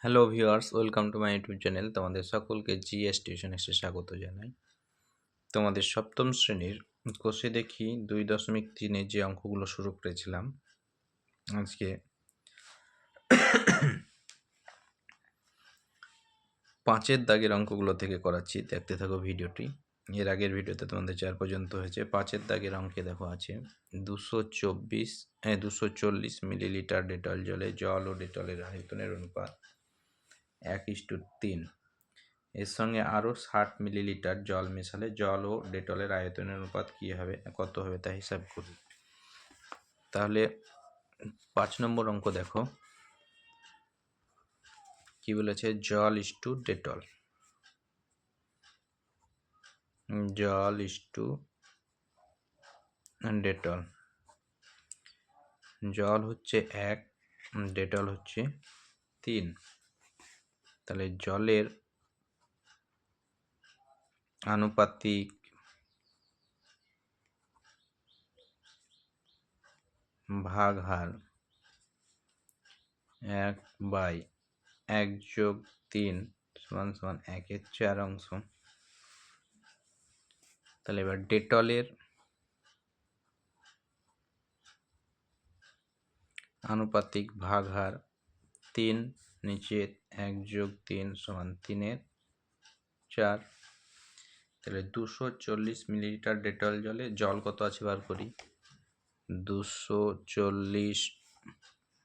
Hello viewers, welcome to my YouTube channel. তোমাদের সকলকে GS tuition এসে স্বাগত জানাই। তোমাদের সপ্তম শ্রেণীর কোষে দেখি 2.3 যে অঙ্কগুলো শুরু করেছিলাম, আজকে 5-এর দাগের অঙ্কগুলো থেকে করাচ্ছি। দেখতে থাকো ভিডিওটি। এর আগের ভিডিওতে তোমাদের 4 পর্যন্ত হয়েছে। 5-এর দাগের অঙ্কে দেখো আছে 240 মিলিলিটার ডেটল জলে জল ও ডেটলের আয়তনের অনুপাত 1:3। এর সঙ্গে আরও 60 মিলিলিটার জল মেশালে জল ও ডেটলের আয়তনের অনুপাত কত হবে তা হিসাব করি। তাহলে 5 নম্বর অঙ্ক দেখো কি বলেছে, জল ইস্টু ডেটল। জল ইস্টু ডেটল, জল হচ্ছে 1, ডেটল হচ্ছে 3। তাহলে জলের আনুপাতিক ভাগ হার 1/1+3 = 1/4 অংশ। তাহলে এবার ডেটলের আনুপাতিক ভাগ হার 3, নিচে 1+3 = 3/4। তাহলে 240 মিলিলিটার ডেটল জলে জল কত আছে বার করি। 240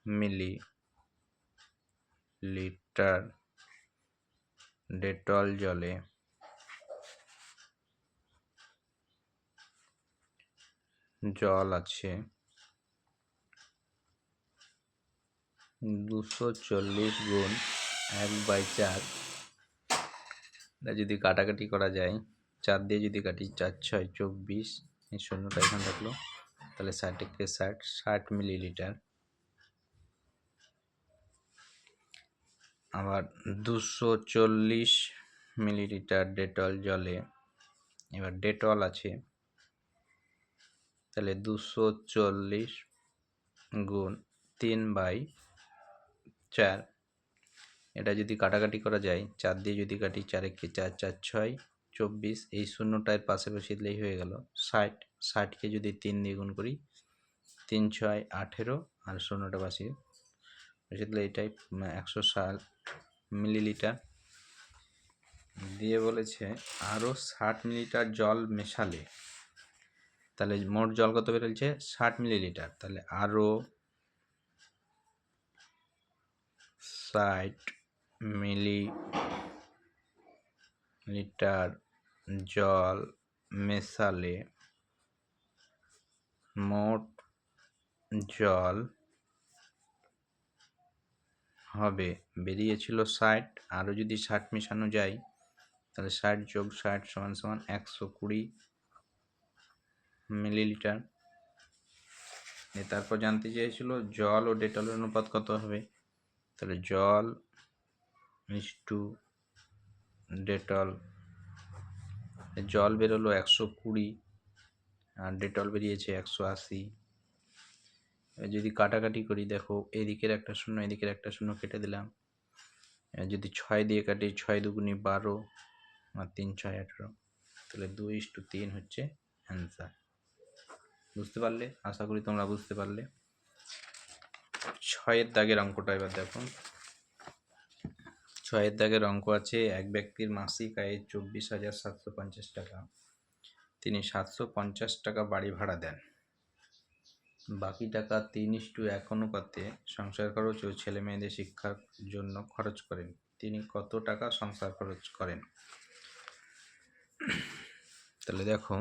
মিলিলিটার ডেটল জলে জল আছে 240 গুণ 1/4। এটা যদি কাটাকাটি করা যায়, 4 দিয়ে যদি কাটি 4 × 6 = 24, এই শূন্যটা এখানে থাকলো। তাহলে 60 60 মিলিলিটার। আবার 240 মিলিলিটার ডেটল জলে এবার ডেটল আছে, তাহলে 240 গুণ 3/4। এটা যদি কাটাকাটি করা যায়, 4 দিয়ে যদি কাটি 4 × 4 = 4 × 6 = 24, এই শূন্যটার পাশে বসিয়ে দিলেই হয়ে গেল 60। 60কে যদি 3 দিয়ে গুণ করি 3 × 6 = 18, আর শূন্যটা বসিয়ে দিলে এটাই 160 মিলিলিটার। দিয়ে বলেছে আরও 60 মিলিলিটার জল মেশালে, তাহলে মোট জল কত বেরোচ্ছে 60 মিলিলিটার। তাহলে আরও 60 মিলিলিটার জল মেশালে মোট জল হবে, বেরিয়েছিল 60। আরও যদি 60 মেশানো যায়, তাহলে 60 + 60 = 120 মিলিলিটার। তারপর জানতে চেয়েছিল জল ও ডেটলের অনুপাত কত হবে। তাহলে জল ইস্টু ডেটল, জল বেরোলো 120 আর ডেটল বেরিয়েছে 180। যদি কাটাকাটি করি, দেখো এদিকের একটা শূন্য এদিকের একটা শূন্য কেটে দিলাম। যদি 6 দিয়ে কাটি, 6 × 2 = 12 আর 3 × 6 = 18। তাহলে 2:3 হচ্ছে অ্যান্সার। বুঝতে পারলে? আশা করি তোমরা বুঝতে পারলে। 6-এর দাগের অঙ্কটা এবার দেখো। 6-এর দাগের অঙ্ক আছে, এক ব্যক্তির মাসিক আয় 24,750 টাকা। তিনি 750 টাকা বাড়ি ভাড়া দেন। বাকি টাকা 3:1 অনুপাতে সংসার খরচ ও ছেলে মেয়েদের শিক্ষার জন্য খরচ করেন। তিনি কত টাকা সংসার খরচ করেন? তাহলে দেখো,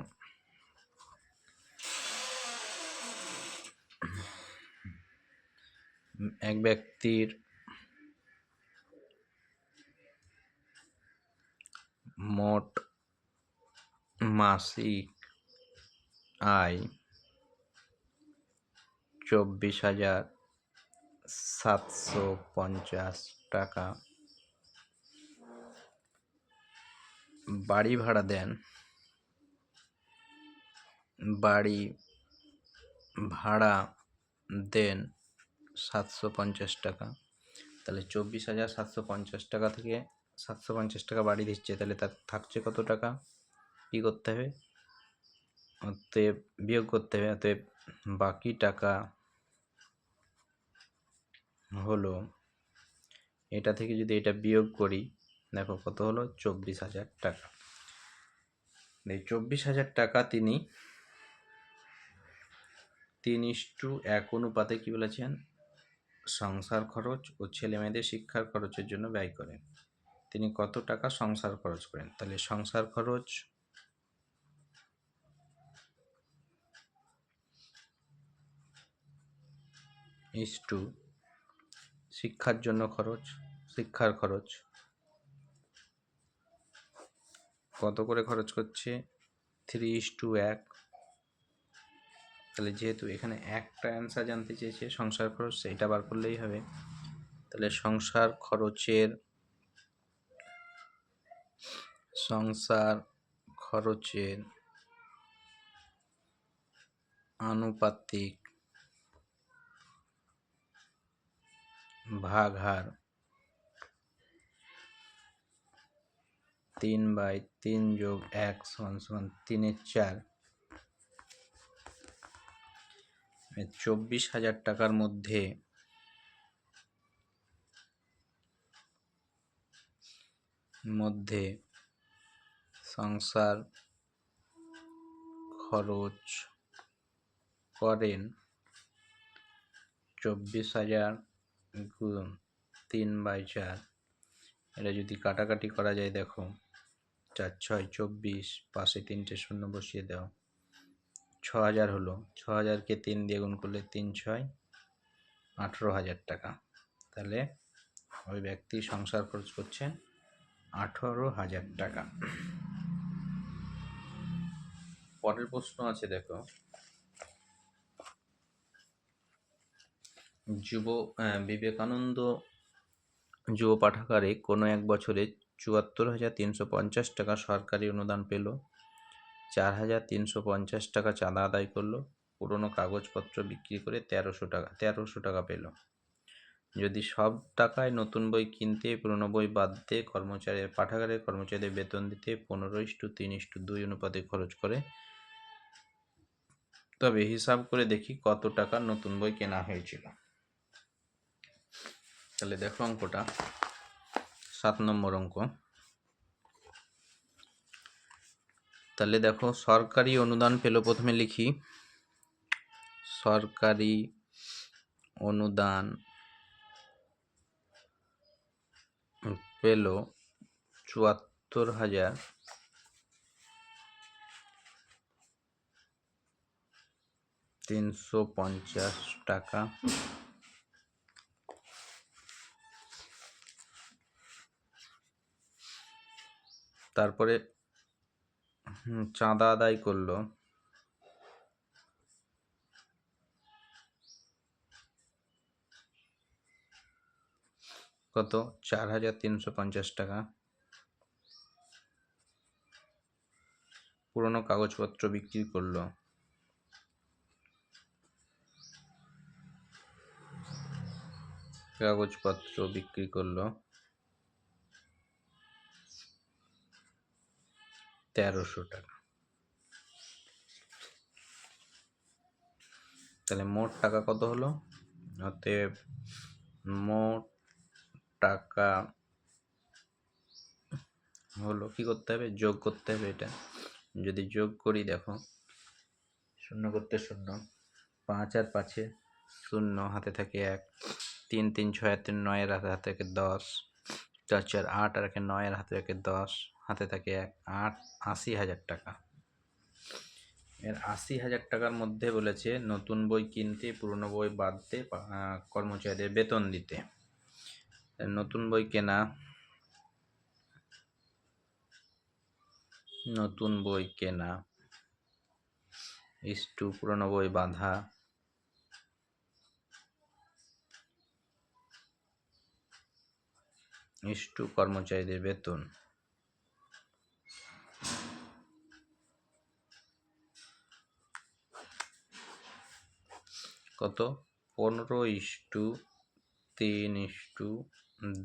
এক ব্যক্তির মোট মাসিক আয় 24,750 টাকা। বাড়ি ভাড়া দেন, বাড়ি ভাড়া দেন 750 টাকা। তাহলে 24,750 টাকা থেকে 750 টাকা বাড়ি দিচ্ছে, তাহলে তার থাকছে কত টাকা? কী করতে হবে? অতএব বিয়োগ করতে হবে। অতএব বাকি টাকা হলো, এটা থেকে যদি এটা বিয়োগ করি, দেখো কত হলো? 24,000 টাকা। এই 24,000 টাকা তিনি 3:1 অনুপাতে কি বলেছেন? সংসার খরচ ও ছেলে মেয়েদের শিক্ষার খরচের জন্য ব্যয় করেন। তিনি কত টাকা সংসার খরচ করেন? তাহলে সংসার খরচ ইস্টু শিক্ষার জন্য খরচ, শিক্ষার খরচ কত করে খরচ করছে? 3:1। তাহলে যেহেতু এখানে একটা অ্যান্সার জানতে চেয়েছে সংসার খরচ, সেইটা বার করলেই হবে। তাহলে সংসার খরচের আনুপাতিক ভাগহার 3/3 + 1 = 3/4। 24,000 টাকার মধ্যে সংসার খরচ করেন 24,000 গুণ 3/4। এটা যদি কাটাকাটি করা যায়, দেখো 4 6 24, পাশে 3টে শূন্য বসিয়ে দাও, 6,000 হলো। 6,000কে 3 দিয়ে গুণ করলে 3 6 18,000 টাকা। তাহলে ওই ব্যক্তি সংসার খরচ করছেন 18,000 টাকা। পরের প্রশ্ন আছে, দেখো বিবেকানন্দ যুব পাঠাগারে কোনো এক বছরে 74,350 টাকা সরকারি অনুদান পেল, 4,350 টাকা চাঁদা আদায় করলো, পুরনো কাগজপত্র বিক্রি করে 1300 টাকা পেল। যদি সব টাকায় নতুন বই কিনতে, পুরনো বই বাদ দিয়ে পাঠাগারের কর্মচারীদের বেতন দিতে 15:3:2 অনুপাতে খরচ করে, তবে হিসাব করে দেখি কত টাকার নতুন বই কেনা হয়েছিল। তাহলে দেখো অঙ্কটা 7 নম্বর অঙ্ক। তাহলে দেখো সরকারি অনুদান পেল, প্রথমে লিখি সরকারি অনুদান পেল 74,350 টাকা। তারপরে চাঁদা আদায় করলো কত? 4,350 টাকা। পুরনো কাগজপত্র বিক্রি করলো কাগজপত্র বিক্রি করলো 1300 টাকা। তাহলে মোট টাকা কত হলো? অতএব মোট টাকা হলো, কি করতে হবে? যোগ করতে হবে। এটা যদি যোগ করি, দেখো শূন্য করতে শূন্য, 5 আর 5 শূন্য, হাতে থাকে 1, 3 3 6 3 9 এর হাতে থাকে 10, 4 4 8 আর 9 এর হাতে থাকে 10, হাতে থাকে 1, 8 80,000 টাকা। এর 80,000 টাকার মধ্যে বলেছে নতুন বই কিনতে, পুরনো বই বাদ দিয়ে কর্মচারীদের বেতন দিতে। নতুন বই কেনা, ইস্টু পুরনো বই বাঁধা, ইস্টু কর্মচারীদের বেতন। কত? 15:3:2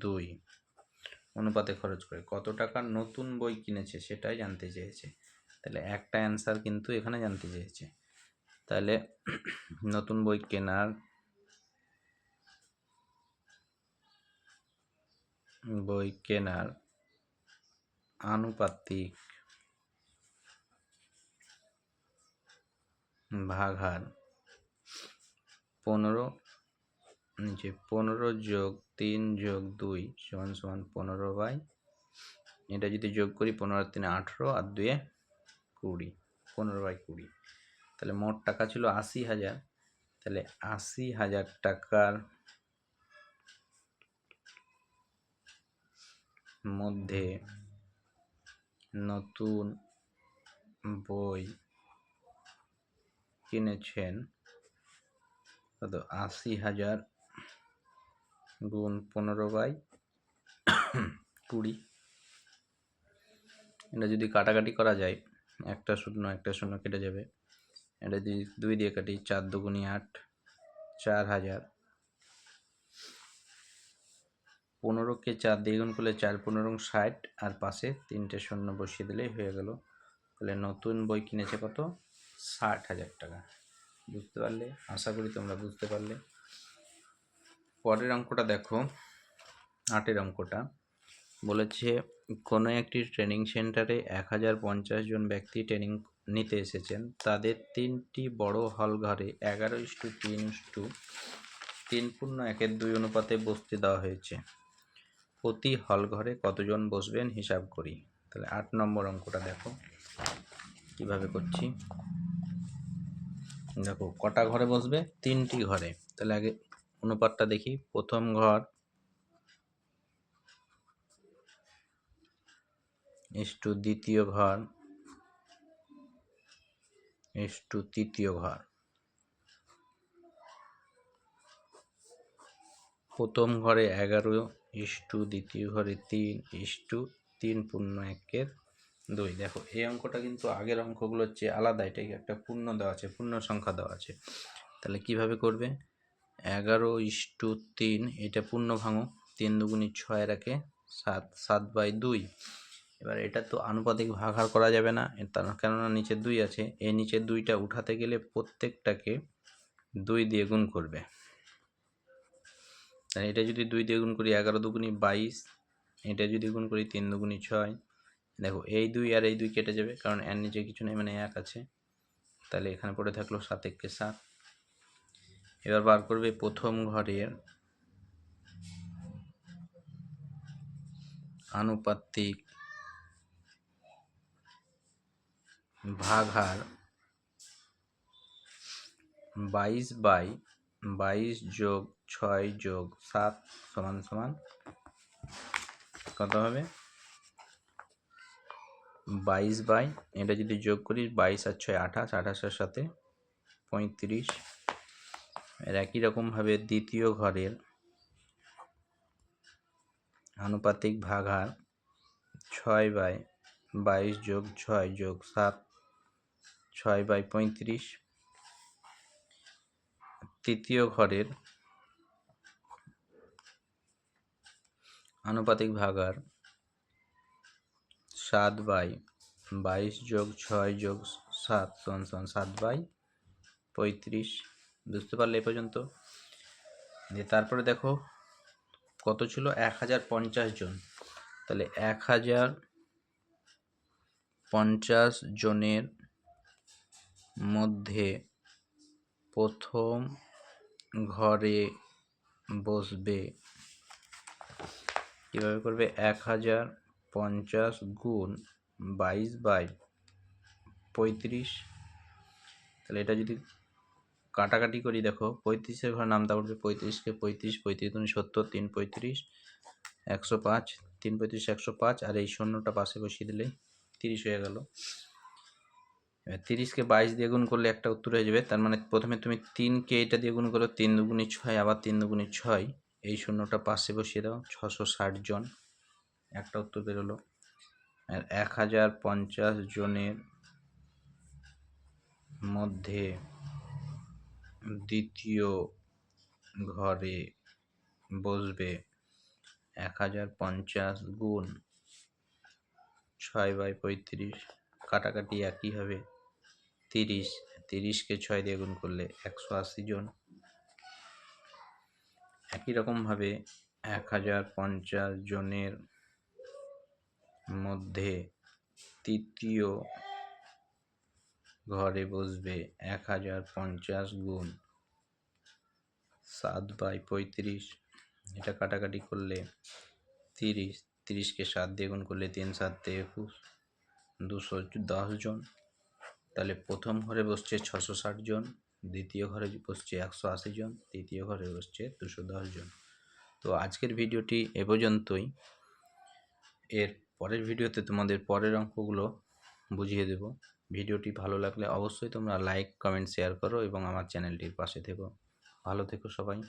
2 অনুপাতে খরচ করে কত টাকার নতুন বই কিনেছে সেটাই জানতে চেয়েছে। তাহলে একটা অ্যান্সার কিন্তু এখানে জানতে চেয়েছে। তাহলে নতুন বই কেনার আনুপাতিক ভাগহার 15 নিচে 15 যোগ 3 যোগ 2 সমান সমান 15 বাই, এটা যদি যোগ করি 15 আর 3 18 আর 2 20, 15/20। তাহলে মোট টাকা ছিল 80,000। তাহলে 80,000 টাকার মধ্যে নতুন বই কিনেছেন কত, 80,000 গুণ 15/20। এটা যদি কাটাকাটি করা যায়, একটা শূন্য কেটে যাবে। এটা যদি 2 দিয়ে কাটি, 4 দুগুণি 8, 4,000। 15কে 4 দিয়ে গুণ করলে 4 15 60, আর পাশে 3টে শূন্য বসিয়ে দিলেই হয়ে গেল। তাহলে নতুন বই কিনেছে কত, 60,000 টাকা। বুঝতে পারলে? আশা করি তোমরা বুঝতে পারলে। পরের অঙ্কটা দেখো, 8এর অঙ্কটা বলেছে কোনো একটি ট্রেনিং সেন্টারে 1050 জন ব্যক্তি ট্রেনিং নিতে এসেছেন। তাদের 3টি বড় হল ঘরে 11:3:3:1 অনুপাতে বসতে দেওয়া হয়েছে। প্রতি হল ঘরে কতজন বসবেন হিসাব করি। তাহলে 8 নম্বর অঙ্কটা দেখো কিভাবে করছি। দেখো কটা ঘরে বসবে, 3টি ঘরে। তাহলে আগে অনুপাতটা দেখি। প্রথম ঘর ইস্টু দ্বিতীয় ঘর ইস্টু তৃতীয় ঘর। প্রথম ঘরে 11 ইস্টু দ্বিতীয় ঘরে 3 ইস্টু 3:1:2। দেখো এই অঙ্কটা কিন্তু আগের অঙ্কগুলোর চেয়ে আলাদা। এটাকে একটা পূর্ণ দেওয়া আছে, পূর্ণ সংখ্যা দেওয়া আছে। তাহলে কিভাবে করবে, 11:3, এটা পূর্ণ ভাঙো, 3 দুগুণি 6 রাখে 7, 7/2। এবার এটা তো আনুপাতিক ভাগাহার করা যাবে না, কেননা নিচে 2 আছে। এই নিচে 2টা উঠাতে গেলে প্রত্যেকটাকে 2 দিয়ে গুণ করবে। তাহলে এটা যদি 2 দিয়ে গুণ করি 11 দুগুণি 22, এটা যদি গুণ করি 3 দুগুণি 6। দেখো এই 2 আর এই 2 কেটে যাবে, কারণ এর নিচে কিছু নেই, মানে 1 আছে। তাহলে এখানে পড়ে থাকলো 7 একে 7। এবার বার করবে প্রথম ঘরের আনুপাতিক ভাগহার 22/22 যোগ 6 যোগ 7 সমান সমান কত হবে, 22 এটা যদি যোগ করি 22 আর 6 28, 28-এর সাথে 35। এর একই রকমভাবে দ্বিতীয় ঘরের আনুপাতিক ভাগহার 6/22 যোগ 6 যোগ 7 6/35। তৃতীয় ঘরের আনুপাতিক ভাগহার 7/22 যোগ 6 যোগ 7 সমান 7/35। বুঝতে পারলে এ পর্যন্ত? দিয়ে তারপরে দেখো কত ছিল, 1050 জন। তাহলে 1050 জনের মধ্যে প্রথম ঘরে বসবে, কীভাবে করবে, 1050 গুণ 22/35। তাহলে এটা যদি কাটাকাটি করি, দেখো 35-এর ঘরে নামতা পড়বে, 35কে 35, 35 দুগুণে 70, 3 35, 105, 3 35 105, আর এই শূন্যটা পাশে বসিয়ে দিলেই 30 হয়ে গেল। 30কে 22 দিয়ে গুণ করলে একটা উত্তর হয়ে যাবে। তার মানে প্রথমে তুমি 3কে এটা দিয়ে গুণ করো, 3 দুগুণি 6, আবার 3 দুগুণি 6, এই শূন্যটা পাশে বসিয়ে দাও, 660 জন, একটা উত্তর বেরোলো। আর 1050 জনের মধ্যে দ্বিতীয় ঘরে বসবে 1050 গুণ 6/35, কাটাকাটি একই হবে 30, 30কে 6 দিয়ে গুণ করলে 180 জন। একই রকমভাবে 1050 জনের মধ্যে তৃতীয় ঘরে বসবে 1050 গুণ 7/35, এটা কাটাকাটি করলে 30, 30কে 7 দিয়ে গুণ করলে 3 7 21, 210 জন। তাহলে প্রথম ঘরে বসছে 660 জন, দ্বিতীয় ঘরে বসছে 180 জন, তৃতীয় ঘরে বসছে 210 জন। তো আজকের ভিডিওটি এ পর্যন্তই। এর পরের ভিডিওতে তোমাদের পরের অঙ্কগুলো বুঝিয়ে দেব। ভিডিওটি ভালো লাগলে অবশ্যই তোমরা লাইক, কমেন্ট, শেয়ার করো এবং আমার চ্যানেলটির পাশে থেকো। ভালো থেকো সবাই।